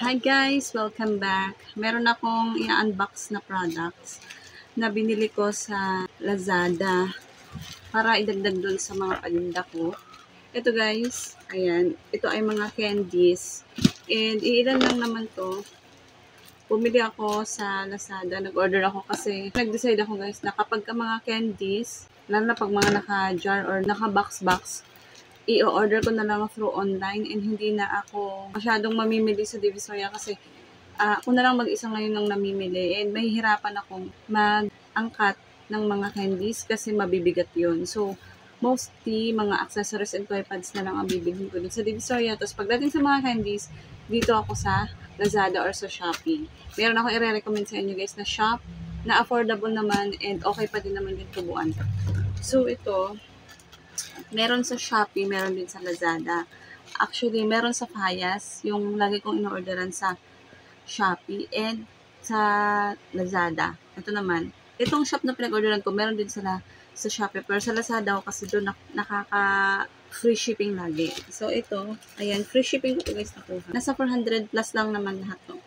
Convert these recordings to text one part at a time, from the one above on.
Hi guys! Welcome back. Meron akong i-unbox na products na binili ko sa Lazada para idagdag dun sa mga paninda ko. Ito guys, ayan. Ito ay mga candies. And iilan lang naman to. Bumili ako sa Lazada. Nag-order ako kasi nag-decide ako guys na kapag ka mga candies, lalo na pag mga naka-jar or naka-box-box, i-order ko na lang through online and hindi na ako masyadong mamimili sa Divisoria kasi ako na lang mag-isa ngayon ng namimili and mahihirapan akong mag-angkat ng mga candies kasi mabibigat yun. So, mostly mga accessories and toy pads na lang ang bibilhin ko dun sa Divisoria. Tapos pagdating sa mga candies, dito ako sa Lazada or sa Shopee. Meron ako i-recommend sa inyo guys na shop na affordable naman and okay pa din naman yung tubuan. So, ito, meron sa Shopee, meron din sa Lazada. Actually, meron sa Fayas, yung lagi kong in-orderan sa Shopee and sa Lazada. Ito naman. Itong shop na pinag-orderan ko, meron din sila sa Shopee. Pero sa Lazada ako kasi doon nakaka-free shipping lagi. So, ito, ayan, free shipping ko guys nakuha. Nasa 400 plus lang naman lahat to.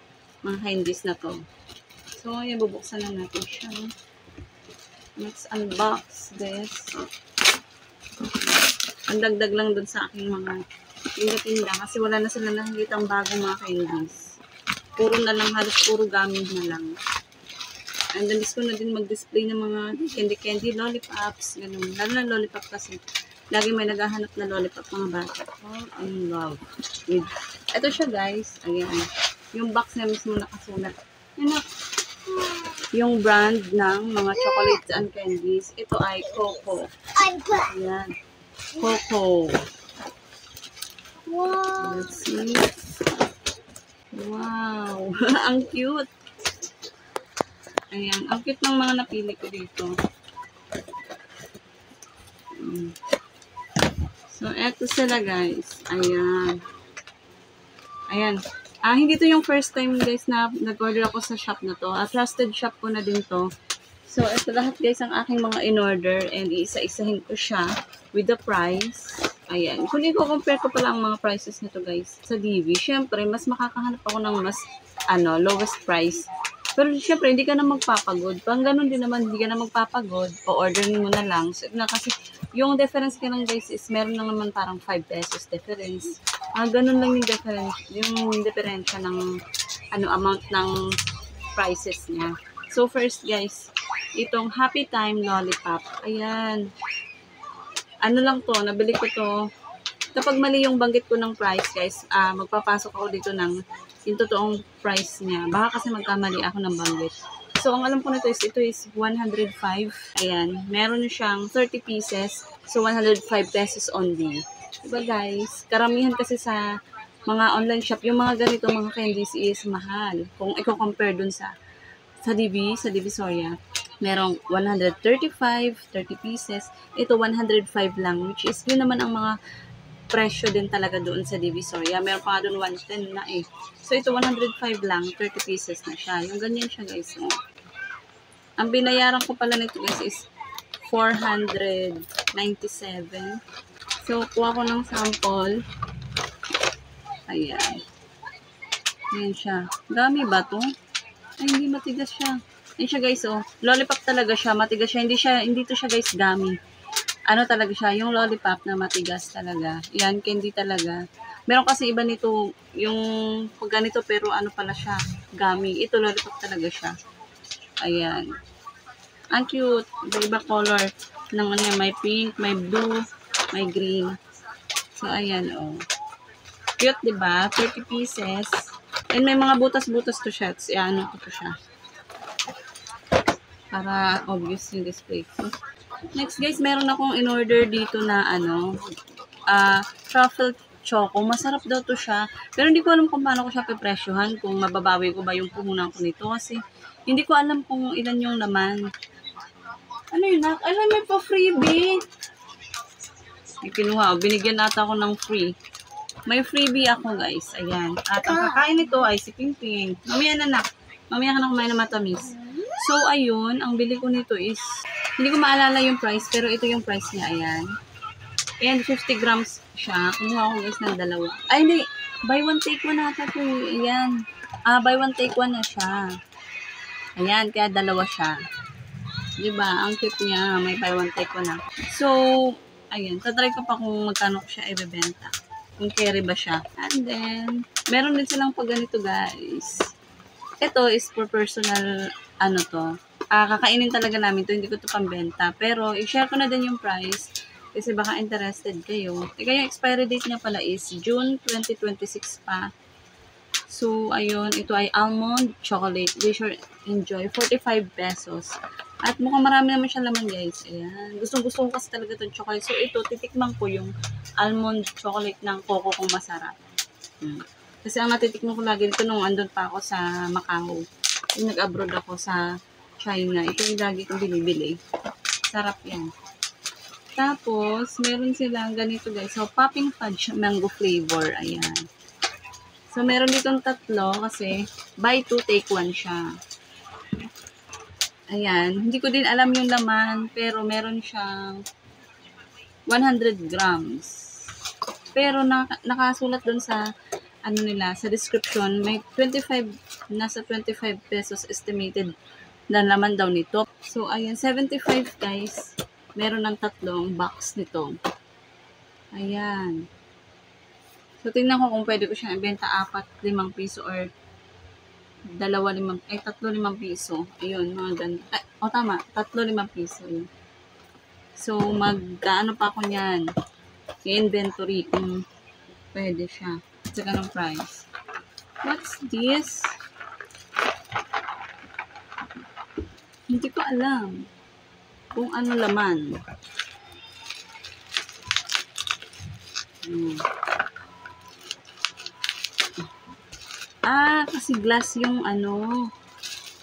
Mga candies na to. So, ayan, bubuksan na natin siya. Let's unbox this. Ang dagdag lang dun sa aking mga tinda-tinda kasi wala na sila nakikita ang bagong mga candies. Puro na lang, halos puro gamit na lang. And then, ko na din mag-display ng mga candy, lollipops, ganun. Lalo na lollipop kasi lagi may naghahanap na lollipop mga bata. Oh, in love. Ito siya guys. Ayan. Yung box na mismo nakasulat. Yung brand ng mga chocolates and candies. Ito ay Coco. Ayan. Coco. Wow. Let's see. Wow. Ang cute. Ayan. Ang cute ng mga napili ko dito. So, eto sila guys. Ayan. Ayan. Hindi to yung first time guys na nag-order ako sa shop na to. Trusted shop ko na din to. So, ito lahat guys ang aking mga in-order and iisa-isahin ko siya with the price. Ayan. Kung i-compare ko pala ang mga prices nito guys sa DV, syempre, mas makakahanap ako ng mas, lowest price. Pero syempre, hindi ka na magpapagod. Pang ganun din naman, hindi ka na magpapagod. O-orderin mo na lang. So, kasi yung difference ka lang guys is meron lang naman parang 5 pesos difference. Ganun lang yung difference. Yung diferensya ng amount ng prices niya. So, first guys, itong Happy Time Lollipop. Ayan. Ano lang to, nabili ko to. Kapag mali yung banggit ko ng price, guys, magpapasok ako dito ng yung totoong price niya. Baka kasi magkamali ako ng banggit. So, ang alam ko nito is, ito is 105. Ayan. Meron siyang 30 pieces. So, 105 pesos only. Diba guys? Karamihan kasi sa mga online shop, yung mga ganito, mga candies is mahal. Kung i-compare dun sa Divisoria, merong 135, 30 pieces. Ito 105 lang, which is yun naman ang mga presyo din talaga doon sa Divisoria. Meron pa nga doon 110 na eh. So ito 105 lang, 30 pieces na siya. Yung ganyan siya guys. Ang binayaran ko pala nito guys is 497. So kuha ko ng sample. Ayan. Ayan siya. Dami ba to? Ay, hindi matigas siya. Ayan siya guys, oh. Lollipop talaga siya. Matigas siya. Hindi to siya guys gummy. Talaga siya? Yung lollipop na matigas talaga. Yan, candy talaga. Meron kasi iba nito, yung pag ganito pero pala siya, gummy. Ito lollipop talaga siya. Ayan. Ang cute. Iba color ng may pink, may blue, may green. So, ayan, oh. Cute, diba? 30 pieces. And may mga butas-butas to siya. Ko to siya. Para obvious yung display ko. Next guys, meron akong in-order dito na truffle choco. Masarap daw to siya. Pero hindi ko alam kung paano ko siya pipresyohan. Kung mababawi ko ba yung puhunan ko nito. Kasi hindi ko alam kung ilan yung laman. Ano yun? Alam mo pa freebie. May kinuha. Binigyan nata ako ng free. May freebie ako guys. Ayan. At ang kakain nito ay si Pingping. Mamaya na nak. Mamaya ka na kumain na matamis. So, ayun. Ang bili ko nito is, hindi ko maalala yung price, pero ito yung price niya. Ayan. And 50 grams siya. Kumuha ko guys ng dalawa. Ay, hindi. Buy one take one ata to eh. Ayan. Buy one take one na siya. Ayan, kaya dalawa siya. Diba? Ang cute niya. May buy one take one na. So, ayan. Tatry ko pa kung magkano ko siya ibebenta. Kung carry ba siya. And then, meron din silang pag ganito guys. Ito is for personal, ano to. Kakainin talaga namin to. Hindi ko to pambenta. Pero, i-share ko na din yung price. Kasi baka interested kayo. Teka, yung expiry date niya pala is June 2026 pa. So, ayun, ito ay almond chocolate. Wish or enjoy. 45 pesos. At mukhang marami naman siya laman, guys. Ayan. Gustong-gusto ko kasi talaga itong chocolate. So, ito, titikman ko yung almond chocolate ng Coco kung masarap. Kasi ang natitikman ko lagi dito nung andun pa ako sa Macau. Yung nag-abroad ako sa China. Ito yung lagi kong binibili. Sarap yan. Tapos, meron silang ganito, guys. So, popping fudge mango flavor. Ayan. So, meron ditong tatlo kasi buy two, take one siya. Ayan. Hindi ko din alam yung laman, pero meron siyang 100 grams. Pero nakasulat dun sa, ano nila, sa description, may 25, nasa 25 pesos estimated na laman daw nito. So, ayan, 75 guys. Meron ng tatlong box nito. Ayan. So, tingnan ko kung pwede ko siyang ibenta 4-5 piso or 3-5 piso. Ayun, mga ganito. Tama, 3-5 piso. Yun. So, mag-ano pa ako niyan. I-inventory kung pwede siya. Sa ganong price. What's this? Hindi ko alam kung ano laman. Kasi glass yung ano.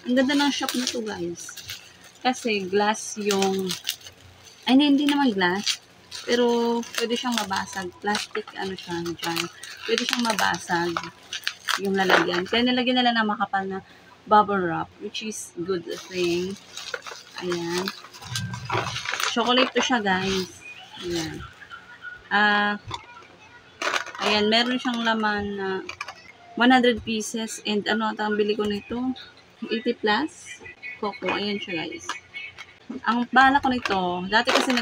Ang ganda ng shop na to, guys. Kasi glass yung... Ay, hindi naman glass. Pero, pwede siyang mabasag. Plastic, ano siya, dyan. Pwede siyang mabasag yung lalagyan. Kaya nilagyan nila ng makapal na bubble wrap, which is good thing. Ayan. Chocolate to siya, guys. Ayan. Ayan, meron siyang laman na 100 pieces. And ano ang bili ko nito? 80 plus. Coco. Ayan siya, guys. Ang bala ko nito, dati kasi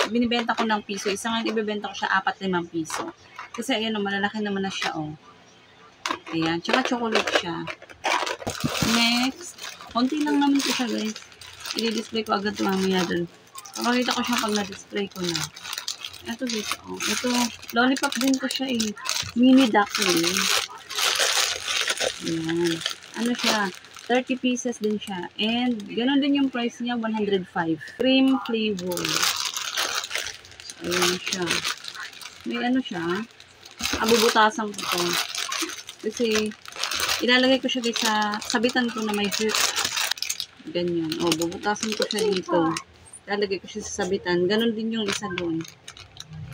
binibenta ko ng piso. Isa ngayon ibibenta ko siya 4-5 piso. Kasi ayan, malalaki naman na siya, oh. Ayan. Tsaka chocolate siya. Next. Konti lang naman ko siya, guys. I-display ko agad mamaya dun. Pakakita ko siya pag na-display ko na. Ito dito, oh. Ito, lollipop din ko siya, eh. Mini duckling. Ayan. Ano siya? 30 pieces din siya. And, ganoon din yung price niya, 105. Cream flavor. Ayan siya. May ano siya. Bubutasan ko to. Kasi, ilalagay ko siya guys sa sabitan ko na may hook. Ganyan. Bubutasan ko siya dito. Ilalagay ko siya sa sabitan. Ganon din yung isa doon.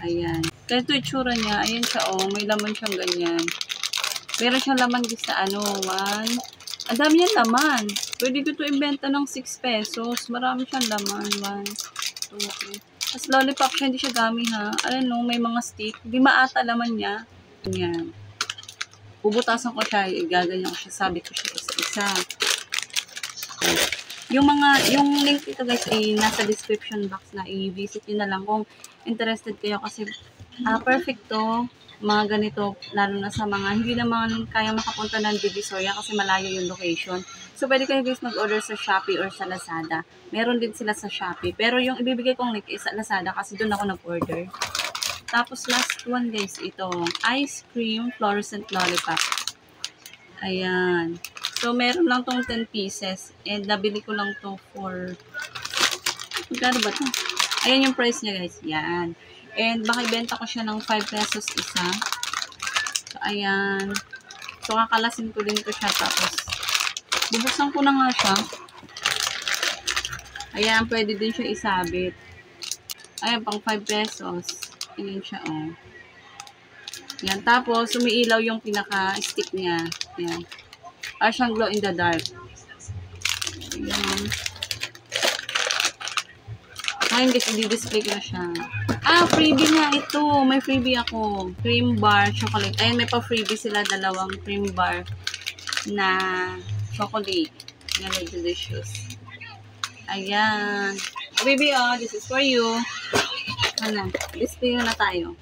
Ayan. Kaya ito itsura niya. Ayan siya, may laman siyang ganyan. Meron siyang laman guys sa ang dami niyang laman. Pwede ko ito ibenta ng 6 pesos. Marami siyang laman. 1, 2, 3. Tapos lollipop siya, hindi siya gami ha. May mga stick. Hindi maata laman niya. Ganyan. Bubutasan ko siya. Igaganyan ko siya. Sabit ko siya isa-isa. Yung link ito guys ay nasa description box na i-visit nyo na lang kung interested kayo kasi perfect to. Mga ganito, lalo na sa mga hindi naman kaya makapunta ng Divisoria kasi malayo yung location. So, pwede kayo guys mag-order sa Shopee or sa Lazada. Meron din sila sa Shopee. Pero yung ibibigay kong link is sa Lazada kasi doon ako nag-order. Tapos, last one guys, ito. Ice cream fluorescent lollipop. Ayan. So, meron lang tong 10 pieces. And, nabili ko lang to for... Magkano ba to? Ayan yung price niya guys. Yan. And, baka ibenta ko siya ng 5 pesos isa. So, ayan. So, kakalasin ko din ko siya. Tapos, bubuksan ko na nga siya. Ayan, pwede din siya isabit. Ayan, pang 5 pesos. Ayan siya, Ayan, tapos, umiilaw yung pinaka-stick niya. Ayan. Siyang glow in the dark. Ayan. Ngayon guys, i-display ko na siya. Freebie nga ito. May freebie ako. Cream bar, chocolate. Ayan, may pa-freebie sila. Dalawang cream bar na chocolate. Yan, delicious. Ayan. Baby, this is for you. Ano, display na tayo.